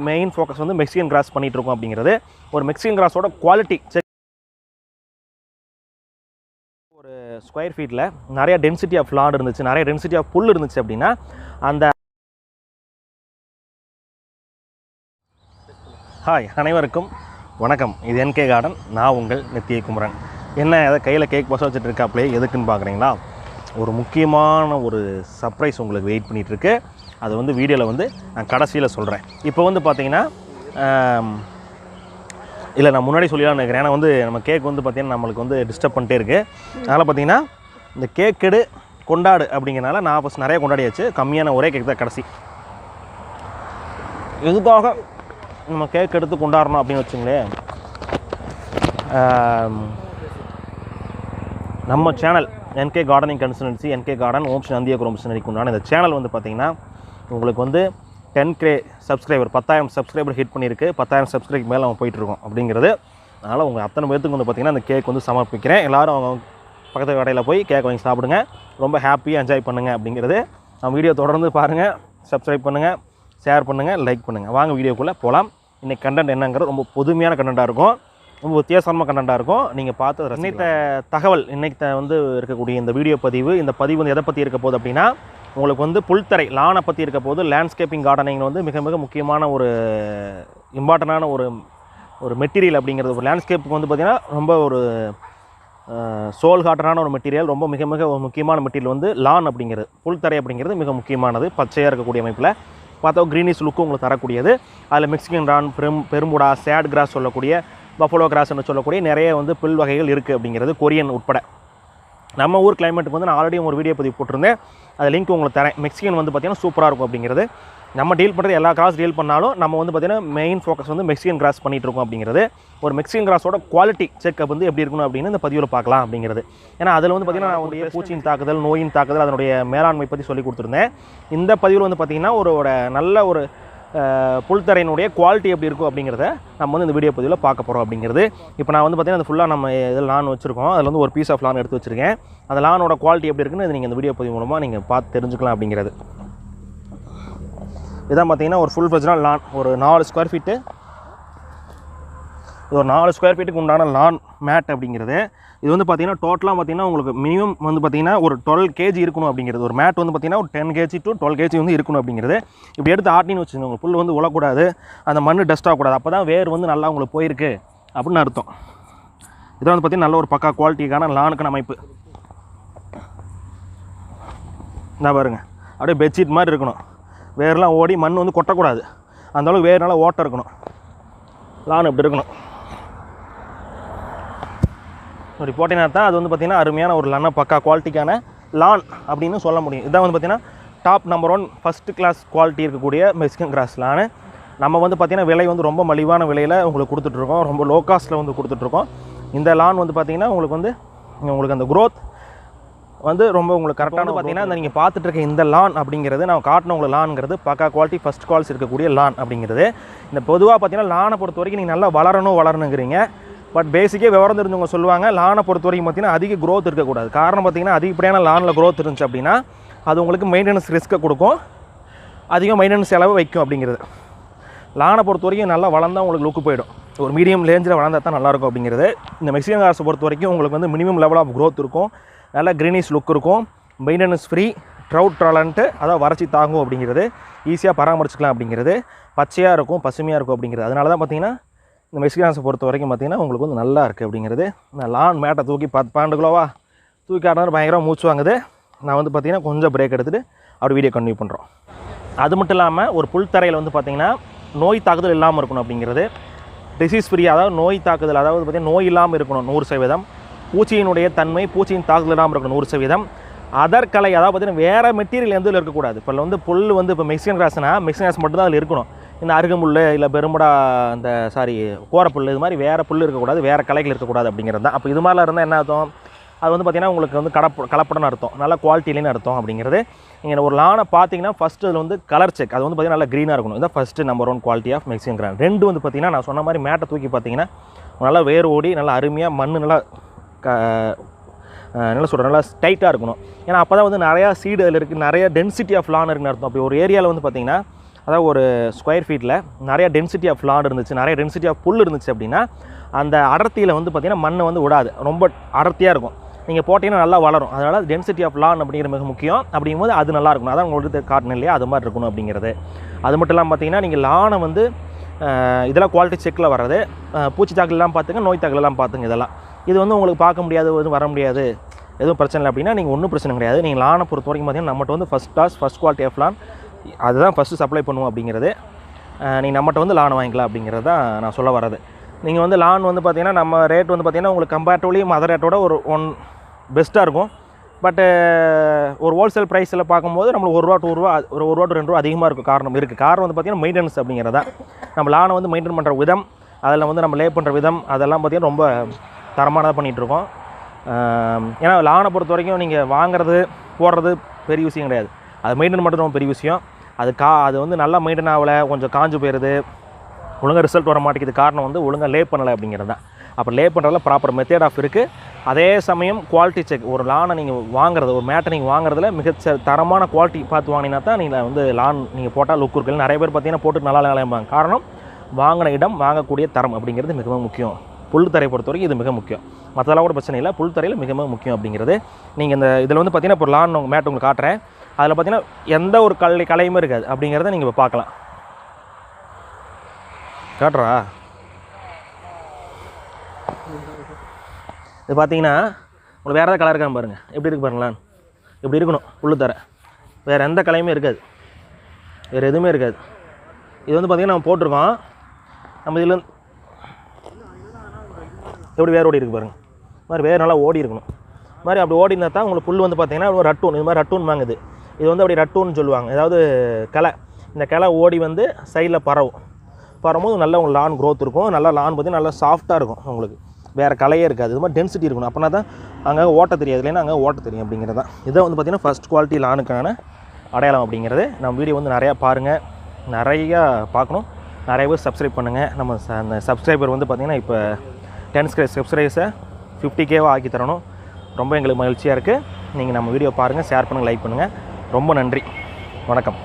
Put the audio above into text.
Main focus வந்து Mexican cross பண்ணிட்டு இருக்கோம் அப்படிங்கிறது. ஒரு மெக்சிகன் கிராஸோட குவாலிட்டி செக். ஒரு ஸ்கொயர் ஃபீட்டில் நிறைய டென்சிட்டி ஆஃப் லான் இருந்துச்சு, நிறைய டென்சிட்டி ஆஃப் புல் இருந்துச்சு அப்படின்னா அந்த ஹாய் அனைவருக்கும் வணக்கம். இது NK கார்டன். நான் உங்கள் நித்திய குமரன். என்ன அதை கையில் கேக் பச வச்சுட்டு இருக்காப்லே எதுக்குன்னு பார்க்குறீங்களா? ஒரு முக்கியமான ஒரு சர்ப்ரைஸ் உங்களுக்கு வெயிட் பண்ணிகிட்ருக்கு. அது வந்து வீடியோவில் வந்து நான் கடைசியில் சொல்கிறேன். இப்போ வந்து பார்த்தீங்கன்னா இல்லை நான் முன்னாடி சொல்லிடலாம்னு நினைக்கிறேன். ஏன்னா வந்து நம்ம கேக் வந்து பார்த்திங்கன்னா நம்மளுக்கு வந்து டிஸ்டர்ப் பண்ணிட்டே இருக்குது. அதனால் பார்த்திங்கன்னா இந்த கேக் எடு கொண்டாடு அப்படிங்கிறனால நான் ஃபஸ்ட் நிறைய கொண்டாடியாச்சு. கம்மியான ஒரே கேக் தான் கடைசி. எதுக்காக நம்ம கேக் எடுத்து கொண்டாடணும் அப்படின்னு வச்சுங்களேன், நம்ம channel NK gardening consultancy, NK garden homes நந்திய குரோம்ஸ்னரிக்கு உண்டான இந்த சேனல் வந்து பார்த்திங்கன்னா உங்களுக்கு வந்து 10K சப்ஸ்கிரைபர் 10,000 சப்ஸ்கிரைபர் ஹிட் பண்ணியிருக்கு. 10,000 சப்ஸ்கிரைபர் மேலே அவங்க போயிட்டுருக்கோம் அப்படிங்கிறது. அதனால் உங்கள் அத்தனை பேர்த்துக்கு வந்து பார்த்திங்கன்னா அந்த கேக் வந்து சமர்ப்பிக்கிறேன். எல்லோரும் அவங்க பக்கத்து கடையில் போய் கேக் வாங்கி சாப்பிடுங்க, ரொம்ப ஹாப்பியாக என்ஜாய் பண்ணுங்கள் அப்படிங்கிறது. நம்ம வீடியோ தொடர்ந்து பாருங்கள், சப்ஸ்கிரைப் பண்ணுங்கள், ஷேர் பண்ணுங்கள், லைக் பண்ணுங்கள். வாங்க வீடியோக்குள்ளே போகலாம். இன்றைக்கி கண்டென்ட் என்னங்கிறது ரொம்ப புதுமையான கண்டென்ட்டாக இருக்கும், ரொம்ப வித்தியாசமான கண்டென்ட்டாக இருக்கும். நீங்கள் பார்த்து இன்னைக்கு தகவல் இன்றைக்கி வந்து இருக்கக்கூடிய இந்த வீடியோ பதிவு, இந்த பதிவு வந்து எதை பற்றி இருக்க போகுது அப்படின்னா, உங்களுக்கு வந்து புல்தரை லானை பற்றி இருக்க போது. லேண்ட்ஸ்கேப்பிங் கார்டனிங் வந்து மிக மிக முக்கியமான ஒரு இம்பார்ட்டண்டான ஒரு மெட்டீரியல் அப்படிங்கிறது. ஒரு லேண்ட்ஸ்கேப்புக்கு வந்து பார்த்திங்கன்னா ரொம்ப ஒரு சோல் ஹார்ட்டரான ஒரு மெட்டீரியல், ரொம்ப மிக மிக ஒரு முக்கியமான மெட்டீரியல் வந்து லான் அப்படிங்கிறது. புல்தரை அப்படிங்கிறது மிக முக்கியமானது. பச்சையாக இருக்கக்கூடிய அமைப்பில் பார்த்தா க்ரீனிஷ் லுக்கும் உங்களுக்கு தரக்கூடியது. அதில் மெக்சிகன் ரான், பெரும்புடா, சேட் கிராஸ் சொல்லக்கூடிய, பஃபலோ கிராஸ்ன்னு சொல்லக்கூடிய நிறைய வந்து புல் வகைகள் இருக்குது அப்படிங்கிறது, கொரியன் உட்பட. நம்ம ஊர் கிளைமேட்டுக்கு வந்து நான் ஆல்ரெடி ஒரு வீடியோ பதிவு போட்டிருந்தேன், அது லிங்க் உங்களுக்கு தரேன். மெக்சிகன் வந்து பார்த்திங்கன்னா சூப்பராக இருக்கும் அப்படிங்கிறது. நம்ம டீல் பண்ணுறது எல்லா கிராஸ் டீல் பண்ணாலும் நம்ம வந்து பார்த்திங்கன்னா மெயின் ஃபோக்கஸ் வந்து மெக்சிகன் கிராஸ் பண்ணிகிட்டு இருக்கோம் அப்படிங்கிறது. ஒரு மெக்சிகன் கிராஸோட குவாலிட்டி செக்அப் வந்து எப்படி இருக்கணும் அப்படின்னு இந்த பதிவில் பார்க்கலாம் அப்படிங்கிறது. ஏன்னா அதில் வந்து பார்த்திங்கன்னா நான் பூச்சியின் தாக்குதல், நோயின் தாக்குதல், அதனுடைய மேலாண்மை பற்றி சொல்லி கொடுத்துருந்தேன். இந்த பதிவில் வந்து பார்த்திங்கன்னா ஒரு நல்ல ஒரு புல்தரையினுடைய குவாலிட்டி எப்படி இருக்கும் அப்படிங்கிறத நம்ம வந்து இந்த வீடியோ பதிவில் பார்க்க போகிறோம் அப்படிங்கிறது. இப்போ நான் வந்து பார்த்திங்கன்னா அது ஃபுல்லாக நம்ம இதில் லான் வச்சுருக்கோம். அதில் வந்து ஒரு பீஸ் ஆஃப் லான் எடுத்து வச்சுருக்கேன். அந்த லானோட குவாலிட்டி எப்படி இருக்குன்னு நீங்கள் இந்த வீடியோ பதிவு மூலமாக நீங்கள் பார்த்து தெரிஞ்சுக்கலாம் அப்படிங்கிறது. இதான் பார்த்திங்கன்னா ஒரு ஃபுல் ஃப்ளெஜ்டான லான், ஒரு 4 ஸ்கொயர் ஃபீட்டு. இது ஒரு 4 ஸ்கொயர் ஃபீட்டுக்கு உண்டான லான் மேட் அப்படிங்கிறது. இது வந்து பார்த்திங்கன்னா டோட்டலாக பார்த்திங்கன்னா உங்களுக்கு மினிமம் வந்து பார்த்திங்கன்னா ஒரு 12 kg இருக்கணும் அப்படிங்கிறது. ஒரு மேட் வந்து பார்த்திங்கன்னா ஒரு 10 kg to 12 kg வந்து இருக்கணும் அப்படிங்கிறது. இப்படி எடுத்து ஆட்டின்னு வச்சுக்கோங்க, உங்களுக்கு புல் வந்து உழக்கூடாது, அந்த மண் டஸ்ட் ஆகக்கூடாது. அப்போ தான் வேர் வந்து நல்லா உங்களுக்கு போயிருக்கு அப்படின்னு அர்த்தம். இதை வந்து பார்த்திங்கன்னா நல்ல ஒரு பக்கா குவாலிட்டிக்கான லானுக்கான அமைப்பு. இந்த பாருங்க, அப்படியே பெட்ஷீட் மாதிரி இருக்கணும். வேர்லாம் ஓடி மண் வந்து கொட்டக்கூடாது, அந்தளவுக்கு வேர் நல்லா ஓட்டம் இருக்கணும். லான் இப்படி இருக்கணும். இப்படி போட்டிங்கன்னா தான் அது வந்து பார்த்திங்கன்னா அருமையான ஒரு லான், பக்கா குவாலிட்டிக்கான லான் அப்படின்னு சொல்ல முடியும். இதான் வந்து பார்த்திங்கன்னா top number 1 first class quality இருக்கக்கூடிய மெக்சிகன் கிராஸ் லான். நம்ம வந்து பார்த்திங்கன்னா விலை வந்து ரொம்ப மலிவான விலையில் உங்களுக்கு கொடுத்துட்ருக்கோம், ரொம்ப லோ காஸ்ட்டில் வந்து கொடுத்துட்ருக்கோம். இந்த லான் வந்து பார்த்திங்கன்னா உங்களுக்கு அந்த க்ரோத் வந்து ரொம்ப உங்களுக்கு கரெக்டான பார்த்திங்கன்னா இந்த நீங்கள் பார்த்துட்டு இருக்க இந்த லான் அப்படிங்கிறது, நான் காட்டின உங்களுக்கு லான்ங்கிறது பக்கா குவாலிட்டி ஃபஸ்ட் குவாலிட்டி இருக்கக்கூடிய லான் அப்படிங்கிறது. இந்த பொதுவாக பார்த்திங்கன்னா லானை பொறுத்த வரைக்கும் நீங்கள் நல்லா வளரணுங்கிறீங்க. பட் பேசிக்கே விவரம் தெரிஞ்சவங்க சொல்லுவாங்க, லானை பொறுத்த வரைக்கும் பார்த்திங்கன்னா அதிக க்ரோத் இருக்கக்கூடாது. காரணம் பார்த்திங்கன்னா அதிகப்படியான லானில் க்ரோத் இருந்துச்சு அப்படின்னா அது உங்களுக்கு மெயின்டெனன்ஸ் ரிஸ்க்கை கொடுக்கும், அதிகம் மெயின்டெனன்ஸ் செலவு வைக்கும் அப்படிங்கிறது. லானை பொறுத்த வரைக்கும் நல்லா வளர்ந்தால் உங்களுக்கு லுக்கு போயிடும். ஒரு மீடியம் ரேஞ்சில் வளர்ந்தால் தான் நல்லாயிருக்கும் அப்படிங்கிறது. இந்த மெக்சிகன் கிராஸை பொறுத்த வரைக்கும் உங்களுக்கு வந்து மினிமம் லெவல் ஆஃப் க்ரோத் இருக்கும், நல்லா க்ரீனிஷ் லுக் இருக்கும், மெயின்டெனன்ஸ் ஃப்ரீ, ட்ரவுட் டாலண்ட்டு, அதாவது வறட்சி தாங்கும் அப்படிங்கிறது, ஈஸியாக பராமரிச்சிக்கலாம் அப்படிங்கிறது, பச்சையாக இருக்கும், பசுமையாக இருக்கும் அப்படிங்கிறது. அதனால தான் பார்த்திங்கன்னா இந்த மெக்சிகன் கிராஸை பொறுத்த வரைக்கும் பார்த்திங்கன்னா உங்களுக்கு வந்து நல்லா இருக்குது அப்படிங்கிறது. நான் லான் மேட்டை தூக்கி 12 கிலோவா தூக்கி ஆடினா பயங்கரமாக மூச்சு வாங்குது. நான் வந்து பார்த்திங்கன்னா கொஞ்சம் பிரேக் எடுத்துகிட்டு அப்படி வீடியோ கண்டினியூ பண்ணுறோம். அது மட்டும் இல்லாமல் ஒரு புல்தரையில் வந்து பார்த்திங்கன்னா நோய் தாக்குதல் இல்லாமல் இருக்கணும் அப்படிங்கிறது. டிசீஸ் ஃப்ரீ, அதாவது நோய் தாக்குதல், அதாவது பார்த்திங்கன்னா நோய் இல்லாமல் இருக்கணும் 100%. பூச்சியினுடைய தன்மை, பூச்சியின் தாக்குதல் இல்லாமல் இருக்கணும் 100%. அதற்கலை, அதாவது பார்த்திங்கன்னா வேறு மெட்டீரியல் எந்த இருக்கக்கூடாது. இப்போ வந்து புல் வந்து இப்போ மெக்சிகன் கிராஸ்னால் மெக்சிகன் கிராஸ் மட்டும் தான் அதில் இருக்கணும். இந்த அருகம்புல் இல்லை பெரும்புடா இந்த கோரப்புல் இது மாதிரி வேறு புல் இருக்கக்கூடாது, வேறு கலைகள் இருக்கக்கூடாது அப்படிங்கிறது தான். அப்போ இது மாதிரிலாம் இருந்தால் என்ன அர்த்தம்? அது வந்து பார்த்திங்கன்னா உங்களுக்கு வந்து கலப்படம்னு அர்த்தம், நல்ல குவாலிட்டிலேன்னு அர்த்தம் அப்படிங்கிறது. நீங்கள் ஒரு லானை பார்த்தீங்கன்னா ஃபஸ்ட்டு அதில் வந்து கலர் செக், அது வந்து பார்த்திங்கன்னா நல்லா க்ரீனாக இருக்கணும். இதான் first number 1 quality of Mexican grass. 2 வந்து பார்த்திங்கன்னா நான் சொன்ன மாதிரி மேட்டை தூக்கி பார்த்திங்கன்னா நல்லா வேர் ஓடி நல்லா அருமையாக மண் நல்லா என்ன சொல்கிறேன், நல்லா டைட்டாக இருக்கணும். ஏன்னா அப்போ தான் வந்து நிறையா சீடு அதில் இருக்குது, நிறைய டென்சிட்டி ஆஃப் லான் இருக்குன்னு அர்த்தம். அப்படி ஒரு ஏரியாவில் வந்து பார்த்திங்கன்னா அதாவது ஒரு ஸ்கொயர் ஃபீட்டில் நிறைய டென்சிட்டி ஆஃப் லான் இருந்துச்சு, நிறைய டென்சிட்டி ஆஃப் புல் இருந்துச்சு அப்படின்னா அந்த அடர்த்தியில் வந்து பார்த்திங்கன்னா மண் வந்து விடாது, ரொம்ப அடர்த்தியாக இருக்கும். நீங்கள் போட்டிங்கன்னா நல்லா வளரும். அதனால் டென்சிட்டி ஆஃப் லான் அப்படிங்கிற மிக முக்கியம். அப்படிங்கும்போது அது நல்லா இருக்கணும். அதான் உங்களுக்கு காட்டணும் இல்லையா, அது மாதிரி இருக்கணும் அப்படிங்கிறது. அது மட்டும் இல்லாமல் பார்த்திங்கன்னா நீங்கள் லானை வந்து இதெல்லாம் குவாலிட்டி செக்கில் வர்றது, பூச்சி தாக்கலெலாம் பார்த்துங்க, நோய் தாக்கலெலாம் பார்த்துங்க. இதெல்லாம் இது வந்து உங்களுக்கு பார்க்க முடியாது, எதுவும் வர முடியாது, எதுவும் பிரச்சனை இல்லை அப்படின்னா நீங்கள் ஒன்றும் பிரச்சனை கிடையாது. நீங்கள் லானை பொறுத்த வரைக்கும் பார்த்திங்கன்னா நம்மகிட்ட வந்து first class first quality of lawn அதுதான் ஃபஸ்ட்டு சப்ளை பண்ணுவோம் அப்படிங்கிறது. நீங்கள் நம்மகிட்ட வந்து லான் வாங்கிக்கலாம் அப்படிங்கிறது தான் நான் சொல்ல வர்றது. நீங்கள் வந்து லான் வந்து பார்த்திங்கன்னா நம்ம ரேட் வந்து பார்த்திங்கன்னா உங்களுக்கு கம்பேரிட்டிவ்லி மதர் ரேட்டோட ஒரு பெஸ்ட்டாக இருக்கும். பட்டு ஒரு ஹோல்சேல் ப்ரைஸில் பார்க்கும்போது நம்மளுக்கு ₹1 2 ஒரு ₹1 2 அதிகமாக இருக்கும். காரணம் வந்து பார்த்திங்கன்னா மெயின்டெனன்ஸ் அப்படிங்கிறது தான். நம்ம லானை வந்து மெயின்டைன் பண்ணுற விதம், அதில் வந்து நம்ம லே பண்ணுற விதம், அதெல்லாம் பார்த்திங்கன்னா ரொம்ப தரமானதாக பண்ணிகிட்ருக்கோம். ஏன்னா லானை பொறுத்த வரைக்கும் நீங்கள் வாங்குறது போடுறது பெரிய விஷயம் கிடையாது, அது மெயின்டைன் பண்ணுறது ரொம்ப பெரிய விஷயம். அது வந்து நல்லா மெயின்டைன் ஆகலை, கொஞ்சம் காஞ்சு போயிடுது, ஒழுங்காக ரிசல்ட் வர மாட்டேங்குது. காரணம் வந்து ஒழுங்காக லே பண்ணலை அப்படிங்கிறது தான். அப்போ லே பண்ணுறதுல ப்ராப்பர் மெத்தட் ஆஃப் இருக்குது. அதே சமயம் குவாலிட்டி செக், ஒரு லானை நீங்கள் வாங்குறது, ஒரு மேட்டை நீங்கள் வாங்குறதுல தரமான குவாலிட்டி பார்த்து வாங்கினா தான் நீங்கள் வந்து லான் நீங்கள் போட்டால் லுக் இருக்குது. நிறைய பேர் பார்த்தீங்கன்னா போட்டு நல்லா நிலையம்பாங்க. காரணம் வாங்கின இடம், வாங்கக்கூடிய தரம் அப்படிங்கிறது மிகவும் முக்கியம். புல் தரையை பொறுத்த வரைக்கும் இது மிக முக்கியம். மற்றதெல்லாம் கூட பிரச்சனை இல்லை, புல் தரையில் மிக முக்கியம் அப்படிங்கிறது. நீங்கள் இந்த இதில் வந்து பார்த்தீங்கன்னா இப்போ லான் மேட் உங்களுக்கு காட்டுறேன். அதில் பார்த்தீங்கன்னா எந்த ஒரு கலையுமே இருக்காது அப்படிங்கிறத நீங்கள் இப்போ பார்க்கலாம். காட்டுறா இது பார்த்தீங்கன்னா உங்களுக்கு வேறு ஏதாவது கலர் இருக்கான்னு பாருங்கள், எப்படி இருக்கு பாருங்களேன். இப்படி இருக்கணும் புல் தரை, வேறு எந்த கலையுமே இருக்காது, வேறு எதுவுமே இருக்காது. இது வந்து பார்த்திங்கன்னா நம்ம போட்டிருக்கோம். நம்ம இதில் எப்படி வேர் ஓடி இருக்குது பாருங்கள். இது மாதிரி வேர் நல்லா ஓடி இருக்கணும். இது மாதிரி அப்படி ஓடி இருந்தால் தான் உங்களுக்கு புல் வந்து பார்த்திங்கன்னா ஒரு ரட்டூன், இது மாதிரி ரட்டூன் வாங்குது. இது வந்து அப்படி ரட்டூன்னு சொல்லுவாங்க. ஏதாவது கிளை, இந்த கிளை ஓடி வந்து சைடில் பரவும்போது நல்லா உங்களுக்கு லான் க்ரோத் இருக்கும். நல்லா லான் பார்த்திங்கன்னா நல்லா சாஃப்ட்டாக இருக்கும். உங்களுக்கு வேறு கலையே இருக்காது. இது மாதிரி டென்சிட்டி இருக்கணும். அப்படின்னா தான் அங்கே ஓட்ட தெரியாது, இல்லைன்னா அங்கே ஓட்ட தெரியும் அப்படிங்கிறது தான். இதை வந்து பார்த்திங்கன்னா ஃபஸ்ட் குவாலிட்டி லானுக்கான அடையாளம் அப்படிங்கிறது. நம்ம வீடியோ வந்து நிறையா பாருங்கள், நிறையா பார்க்கணும், நிறைய பேர் சப்ஸ்கிரைப் பண்ணுங்கள். நம்ம அந்த சப்ஸ்கிரைபர் வந்து பார்த்திங்கன்னா இப்போ 10 சப்ஸ்கிரைபர்ஸை 50K ஆக்கி தரணும். ரொம்ப எங்களுக்கு மகிழ்ச்சியாக இருக்குது. நீங்கள் நம்ம வீடியோ பாருங்கள், ஷேர் பண்ணுங்கள், லைக் பண்ணுங்கள். ரொம்ப நன்றி, வணக்கம்.